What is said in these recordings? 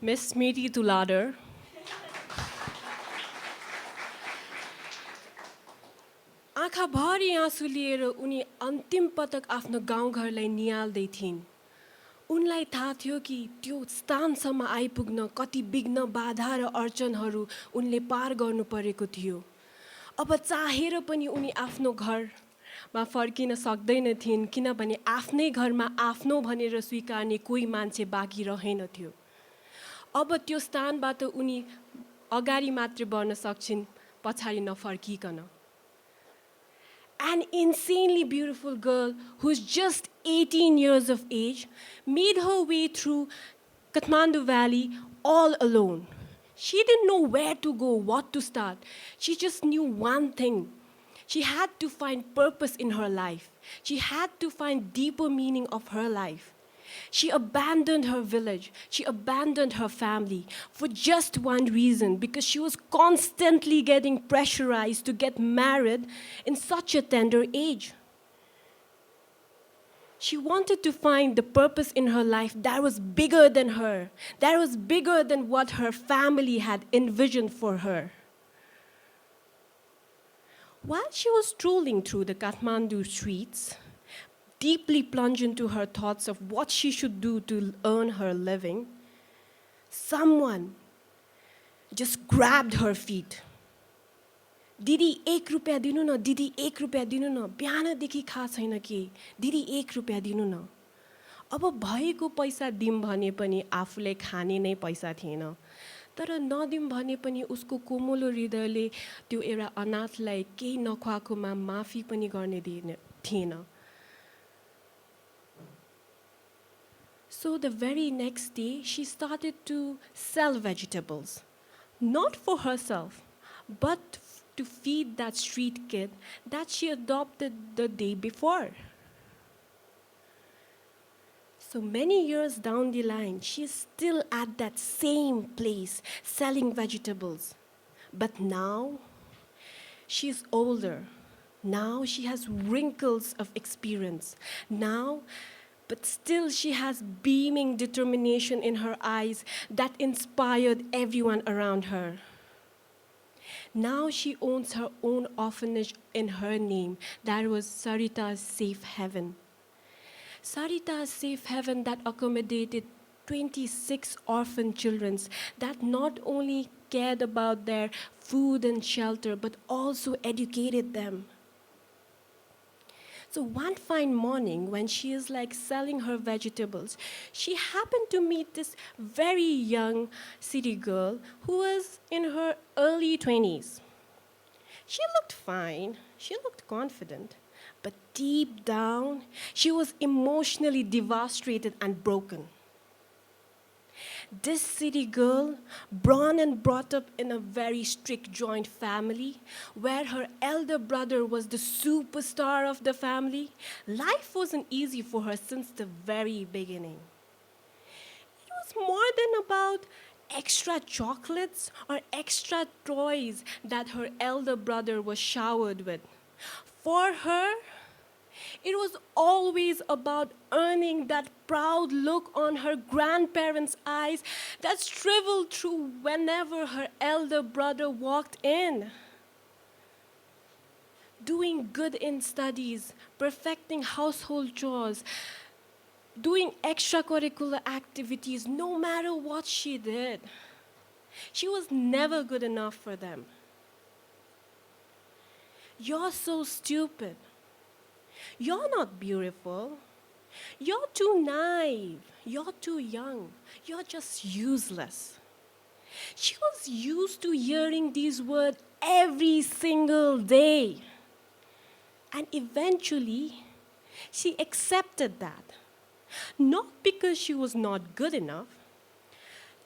Miss Smriti Tuladhar. आँखाभरि आँसु लिएर उनी अन्तिम पटक आफ्नो गाउँघरलाई निहाल्दै थिइन्। उनलाई थाहा थियो कि त्यो स्थानसम्म आइपुग्न कति विघ्न बाधा र अडचनहरू उनले पार गर्नु परेको थियो। अब चाहेर पनि उनी आफ्नो घरमा फर्किन सक्दैन थिइन्, किनभने आफ्नै घरमा आफ्नो भनेर स्वीकार्ने कोही मान्छे बाँकी रहेनथ्यो। अब त्यो स्थानबाट उनी अगाडि मात्र बढ्न सक्छिन्, पछाडि नफर्किकन। An insanely beautiful girl who's just 18 years of age made her way through Kathmandu Valley all alone. She didn't know where to go, what to start. She just knew one thing. She had to find purpose in her life. She had to find deeper meaning of her life. She abandoned her village. She abandoned her family for just one reason, because she was constantly getting pressurized to get married in such a tender age. She wanted to find the purpose in her life that was bigger than her, that was bigger than what her family had envisioned for her. While she was strolling through the Kathmandu streets, deeply plunged into her thoughts of what she should do to earn her living, someone just grabbed her feet. दिदी 1 रुपैयाँ दिनु न, दिदी 1 रुपैयाँ दिनु न, बिहानदेखि खा छैन के, दिदी 1 रुपैयाँ दिनु न। अब भएको पैसा दिम भने पनि आफूले खाने नै पैसा थिएन, तर नदिम भने पनि उसको कोमलो हृदयले त्यो एउटा अनाथलाई केही नखुवाएकोमा माफी पनि गर्ने थिएन। So the very next day, she started to sell vegetables, not for herself, but to feed that street kid that she adopted the day before. So many years down the line, she's still at that same place selling vegetables. But now, she's older. Now she has wrinkles of experience. But still she has beaming determination in her eyes that inspired everyone around her. Now she owns her own orphanage in her name. That was Sarita's Safe Haven. Sarita's Safe Haven that accommodated 26 orphan children that not only cared about their food and shelter, but also educated them. So one fine morning, when she is selling her vegetables, she happened to meet this very young city girl who was in her early 20s. She looked fine, she looked confident, but deep down, she was emotionally devastated and broken. This city girl, born and brought up in a very strict joint family, where her elder brother was the superstar of the family, life wasn't easy for her since the very beginning. It was more than about extra chocolates or extra toys that her elder brother was showered with. For her, it was always about earning that proud look on her grandparents' eyes that shriveled through whenever her elder brother walked in. Doing good in studies, perfecting household chores, doing extracurricular activities, no matter what she did. She was never good enough for them. You're so stupid. You're not beautiful. You're too naive. You're too young. You're just useless. She was used to hearing these words every single day. And eventually, she accepted that. Not because she was not good enough,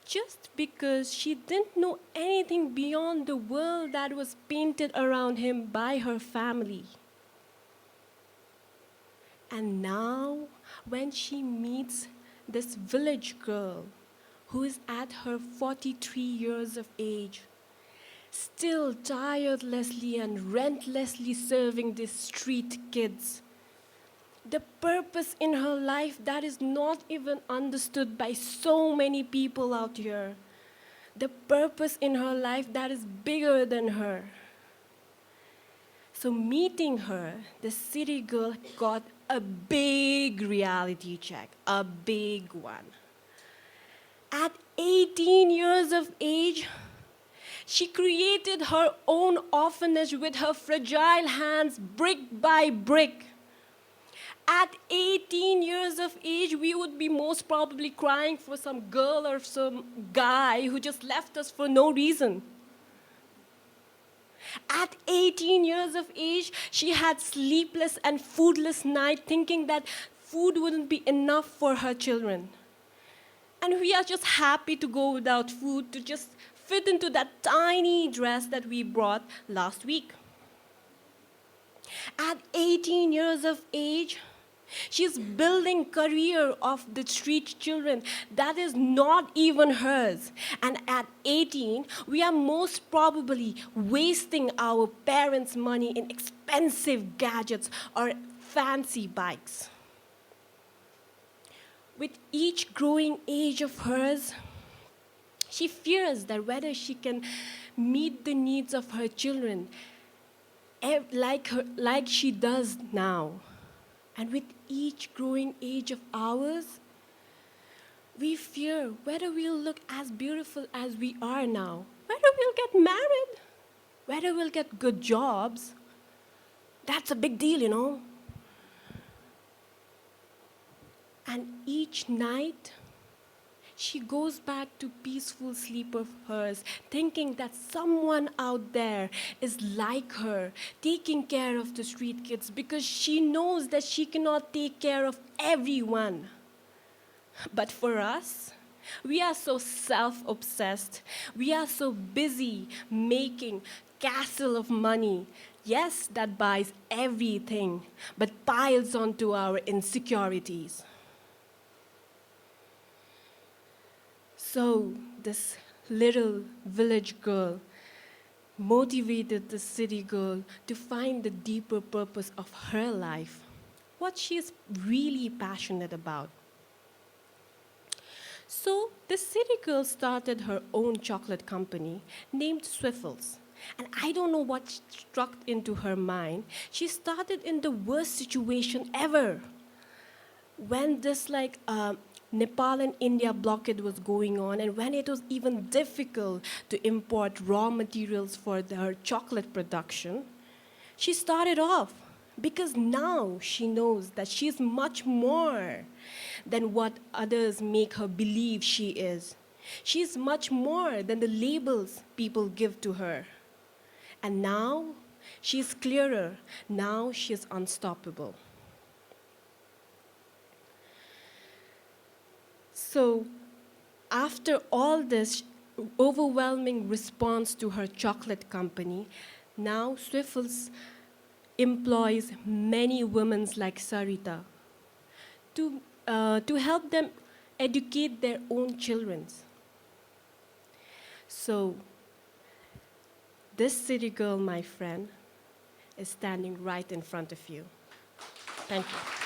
just because she didn't know anything beyond the world that was painted around him by her family. And now, when she meets this village girl who is at her 43 years of age, still tirelessly and relentlessly serving these street kids, The purpose in her life that is not even understood by so many people out here. The purpose in her life that is bigger than her. So meeting her, the city girl got a big reality check, a big one. At 18 years of age, she created her own orphanage with her fragile hands, brick by brick. At 18 years of age, we would be most probably crying for some girl or some guy who just left us for no reason. At 18 years of age, she had sleepless and foodless nights thinking that food wouldn't be enough for her children. And we are just happy to go without food to just fit into that tiny dress that we brought last week. At 18 years of age, she's building career of the street children that is not even hers. And at 18, we are most probably wasting our parents' money in expensive gadgets or fancy bikes. With each growing age of hers, she fears that whether she can meet the needs of her children like she does now. And with each growing age of ours, we fear whether we'll look as beautiful as we are now, whether we'll get married, whether we'll get good jobs. That's a big deal, you know. And each night, she goes back to peaceful sleep of hers, thinking that someone out there is like her, taking care of the street kids, because she knows that she cannot take care of everyone. But for us, we are so self-obsessed. We are so busy making castle of money. Yes, that buys everything, but piles onto our insecurities. So this little village girl motivated the city girl to find the deeper purpose of her life, what she is really passionate about. So the city girl started her own chocolate company named Swiffles. And I don't know what struck into her mind. She started in the worst situation ever. When this Nepal and India blockade was going on, and when it was even difficult to import raw materials for her chocolate production, she started off because now she knows that she's much more than what others make her believe she is. She's much more than the labels people give to her. And now she's clearer. Now she's unstoppable. So, after all this overwhelming response to her chocolate company, now Swiffles employs many women like Sarita to help them educate their own children. So, this city girl, my friend, is standing right in front of you. Thank you.